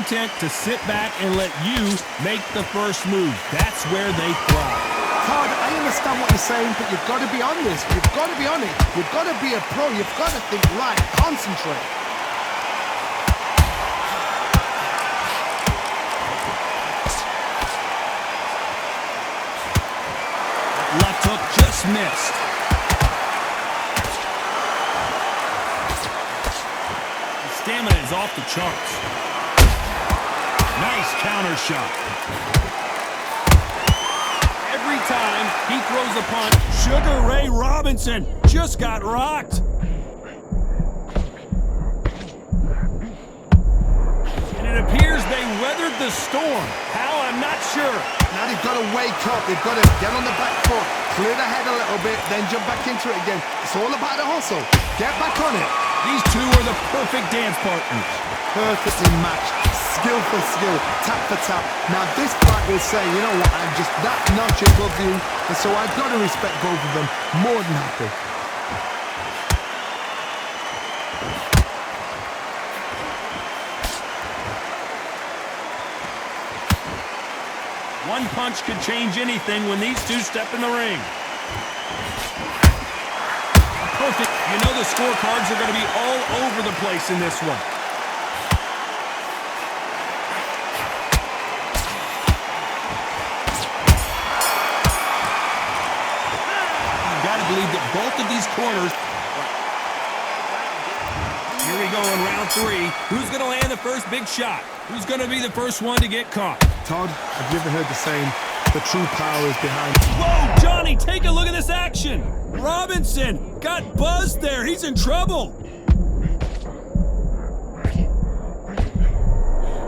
content to sit back and let you make the first move. That's where they thrive. Todd, I understand what you're saying, but you've got to be on this. You've got to be on it. You've got to be a pro. You've got to think right. Concentrate. Left hook just missed. The stamina is off the charts. Nice counter shot. Every time he throws a punch, Sugar Ray Robinson just got rocked. And it appears they weathered the storm. How? I'm not sure. Now they've got to wake up. They've got to get on the back foot, clear the head a little bit, then jump back into it again. It's all about the hustle. Get back on it. These two are the perfect dance partners. Perfectly matched. Skill for skill, tap for tap. Now this fight will say, you know what, I'm just that notch above you, and so I've got to respect both of them. More than happy. One punch could change anything when these two step in the ring. Perfect. You know the scorecards are going to be all over the place in this one. Believe that both of these corners. Here we go in round 3. Who's going to land the first big shot? Who's going to be the first one to get caught? Todd, have you ever heard the saying, the true power is behind? Whoa, Johnny, take a look at this action. Robinson got buzzed there. He's in trouble.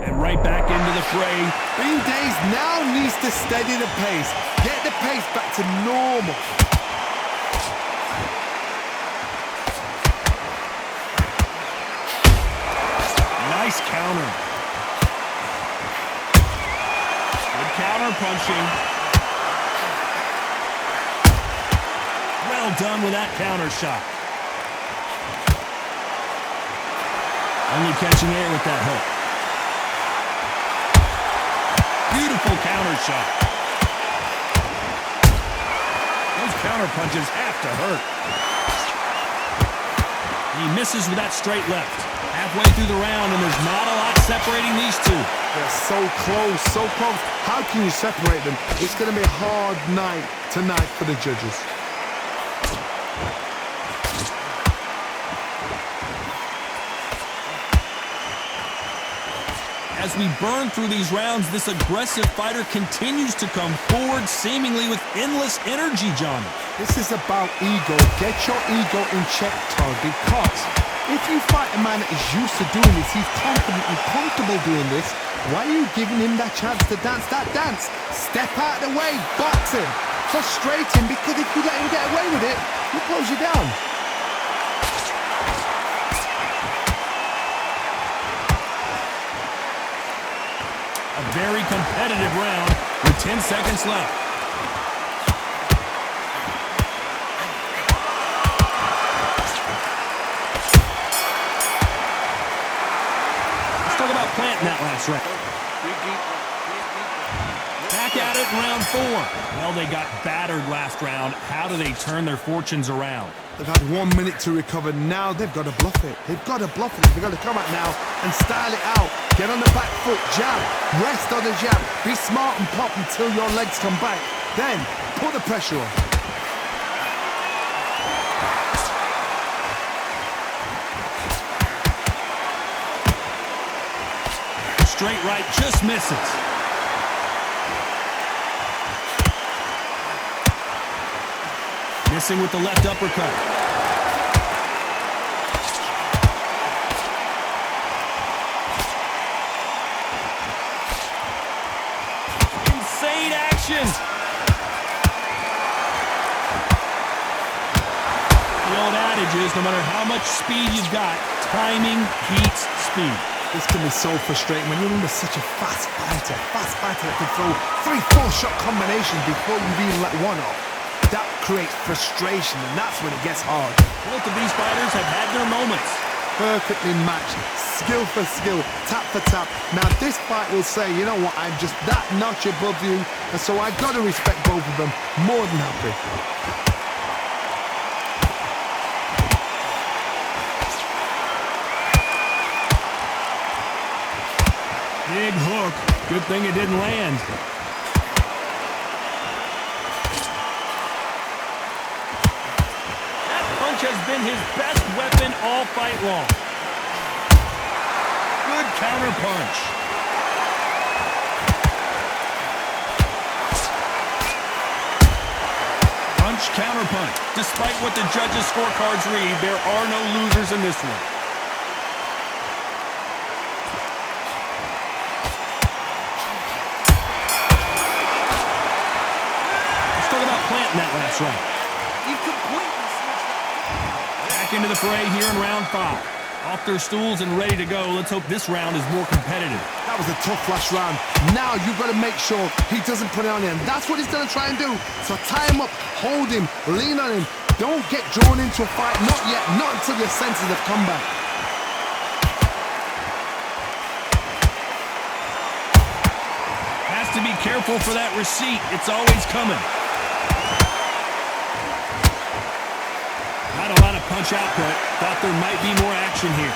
And right back into the fray. Bean Days now needs to steady the pace. Get the pace back to normal. Nice counter. Good counter punching. Well done with that counter shot. Only catching air with that hook. Beautiful counter shot. Those counter punches have to hurt. He misses with that straight left. Halfway through the round, and there's not a lot separating these two. They're so close, so close. How can you separate them? It's going to be a hard night tonight for the judges. As we burn through these rounds, this aggressive fighter continues to come forward, seemingly with endless energy, Johnny. This is about ego. Get your ego in check, Todd, because if you fight a man that is used to doing this, he's confident and comfortable doing this, why are you giving him that chance to dance that dance? Step out of the way, box him. Frustrate him, because if you let him get away with it, he'll close you down. A very competitive round with 10 seconds left. Planting that last round. Back at it in round 4. Well, they got battered last round. How do they turn their fortunes around? They've had 1 minute to recover. Now they've got to bluff it. They've got to bluff it. They've got to come out now and style it out. Get on the back foot, jab, rest on the jab. Be smart and pop until your legs come back. Then put the pressure on. Straight right just misses. Missing with the left uppercut. Insane action. The old adage is no matter how much speed you've got, timing beats speed. This can be so frustrating when you're under such a fast fighter that can throw 3-4 shot combinations before you've even let one off. That creates frustration, and that's when it gets hard. Both of these fighters have had their moments. perfectly matched. Skill for skill, tap for tap. Now this fight will say, you know what, I'm just that notch above you, and so I've got to respect both of them. More than happy. Big hook. Good thing it didn't land. That punch has been his best weapon all fight long. Good counter punch. Punch, counter punch. Despite what the judges' scorecards read, there are no losers in this one. Planting that last round. You completely switched that. Back into the fray here in round 5. Off their stools and ready to go. Let's hope this round is more competitive. That was a tough last round. Now you've got to make sure he doesn't put it on him. That's what he's going to try and do. So tie him up, hold him, lean on him. Don't get drawn into a fight. Not yet. Not until your senses have come back. Has to be careful for that receipt. It's always coming. Not a lot of punch output. Thought there might be more action here.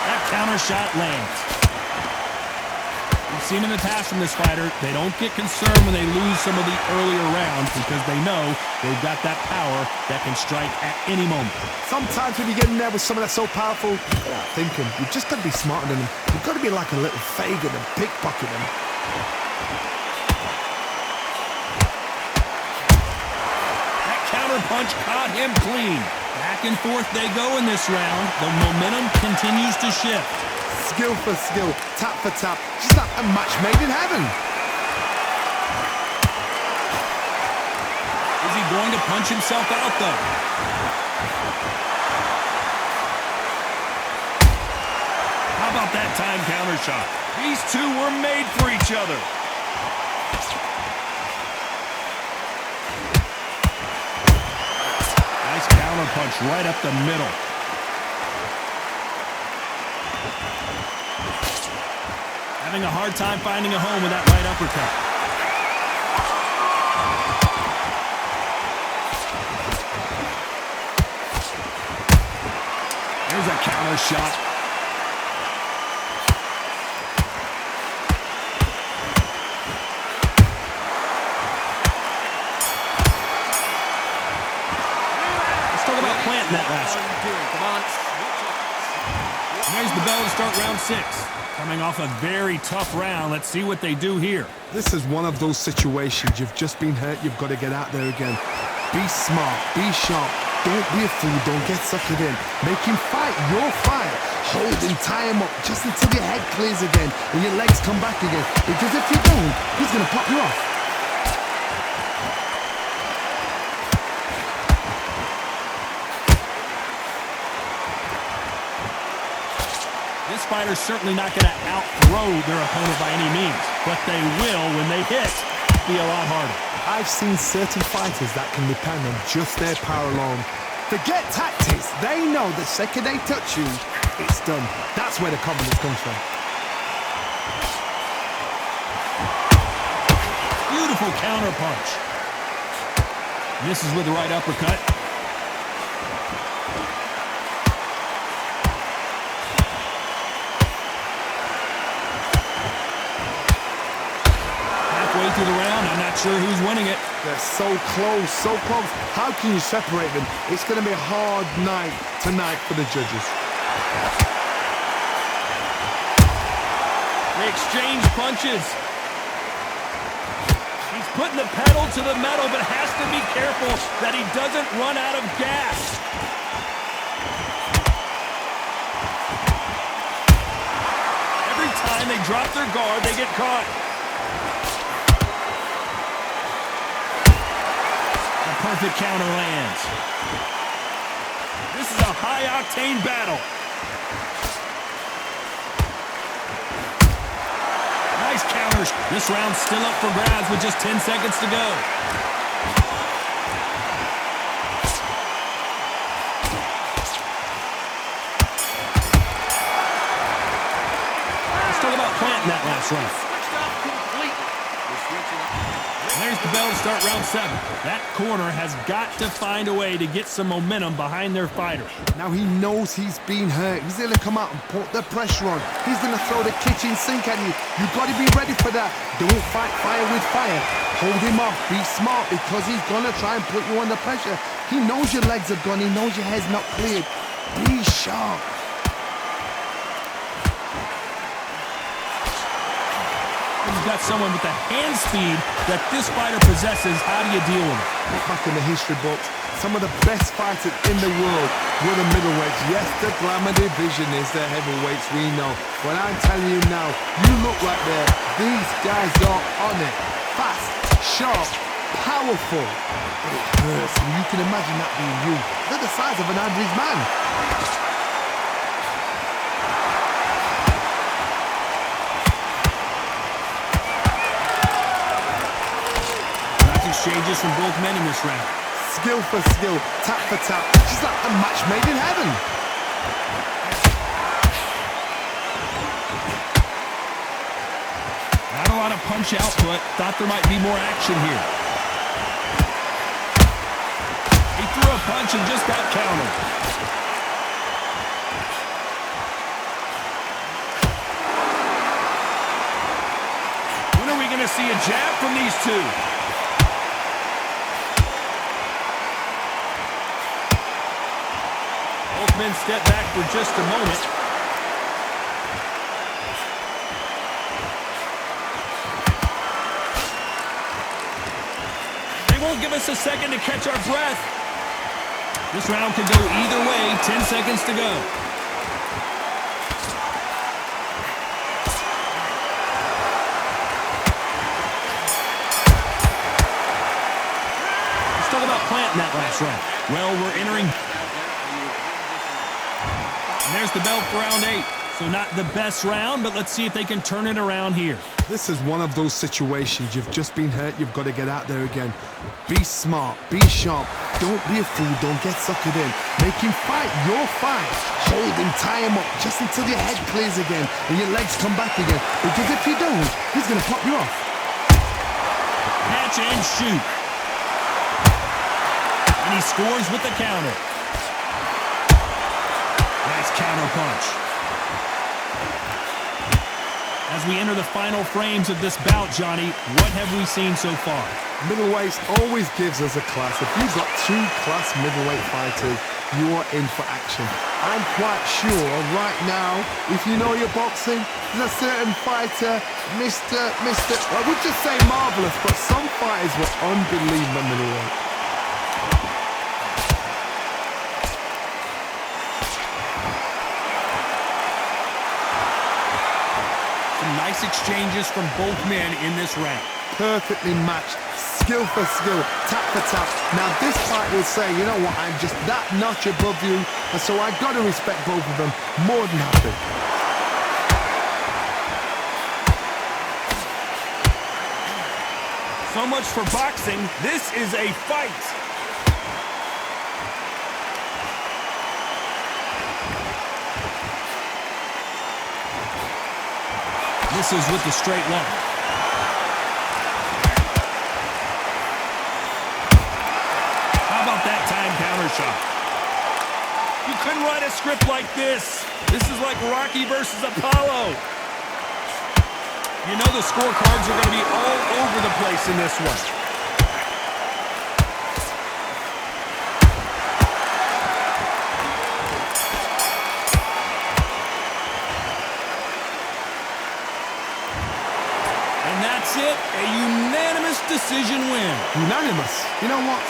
That counter shot lands. We've seen in the past from this fighter, they don't get concerned when they lose some of the earlier rounds because they know they've got that power that can strike at any moment. Sometimes when you get in there with someone that's so powerful, you're thinking, you've just got to be smarter than him. You've got to be like a little Fagin and pickpocket him. Punch caught him clean. Back and forth they go in this round. The momentum continues to shift. Skill for skill, tap for tap. Just like a match made in heaven. Is he going to punch himself out, though? How about that time counter shot? These two were made for each other. Counter punch right up the middle. Having a hard time finding a home with that right uppercut. There's a counter shot. Planting that last one. There's the bell to start round 6. Coming off a very tough round. Let's see what they do here. This is one of those situations. You've just been hurt. You've got to get out there again. Be smart. Be sharp. Don't be a fool. Don't get sucked in. Make him fight your fight. Hold him. Tie him up just until your head clears again and your legs come back again. Because if you don't, he's going to pop you off. This fighter's certainly not going to out-throw their opponent by any means, but they will, when they hit, be a lot harder. I've seen certain fighters that can depend on just their power alone. Forget tactics. They know the second they touch you, it's done. That's where the confidence comes from. Beautiful counter punch. Misses with the right uppercut. Through the round, I'm not sure who's winning it. They're so close, so close. How can you separate them? It's going to be a hard night tonight for the judges. They exchange punches. He's putting the pedal to the metal, but has to be careful that he doesn't run out of gas. Every time they drop their guard, they get caught. Perfect counter lands. This is a high-octane battle. Nice counters. This round's still up for grabs with just 10 seconds to go. this round. Switched off completely. We're switching up. There's the bell to start round 7. That corner has got to find a way to get some momentum behind their fighter. Now he knows he's been hurt. He's going to come out and put the pressure on. He's going to throw the kitchen sink at you. You've got to be ready for that. Don't fight fire with fire. Hold him off. Be smart because he's going to try and put you under pressure. He knows your legs are gone. He knows your head's not cleared. Be sharp. You've got someone with the hand speed that this fighter possesses. How do you deal with it? Look back in the history books. Some of the best fighters in the world were the middleweights. Yes, the glamour division is the heavyweights, we know. But I'm telling you now, you look right there. These guys are on it. Fast, sharp, powerful. But it hurts, and you can imagine that being you. They're the size of an average man. Exchanges from both men in this round. Skill for skill, tap for tap. Just like a match made in heaven. Not a lot of punch output. Thought there might be more action here. He threw a punch and just got countered. When are we going to see a jab from these two? Both men step back for just a moment. They won't give us a second to catch our breath. This round could go either way. 10 seconds to go. Let's talk about planting that last round. Well, we're entering... And there's the bell for round 8. So not the best round, but let's see if they can turn it around here. This is one of those situations. You've just been hurt. You've got to get out there again. Be smart. Be sharp. Don't be a fool. Don't get suckered in. Make him fight your fight. Hold him. Tie him up just until your head clears again and your legs come back again. Because if you don't, he's going to pop you off. Catch and shoot. And he scores with the counter. Nice counter punch. As we enter the final frames of this bout, Johnny, what have we seen so far? Middleweights always gives us a class. If you've got 2 class middleweight fighters, you are in for action. I'm quite sure right now, if you know your boxing, there's a certain fighter, I would just say marvelous, but some fighters were unbelievable middleweight. Nice exchanges from both men in this round. Perfectly matched, skill for skill, tap for tap. Now this fight will say, you know what, I'm just that notch above you, and so I got to respect both of them more than happy. So much for boxing. This is a fight. This is with the straight left. How about that time counter shot? You couldn't write a script like this. This is like Rocky versus Apollo. You know the scorecards are going to be all over the place in this one. And that's it, a unanimous decision win. Unanimous. You know what?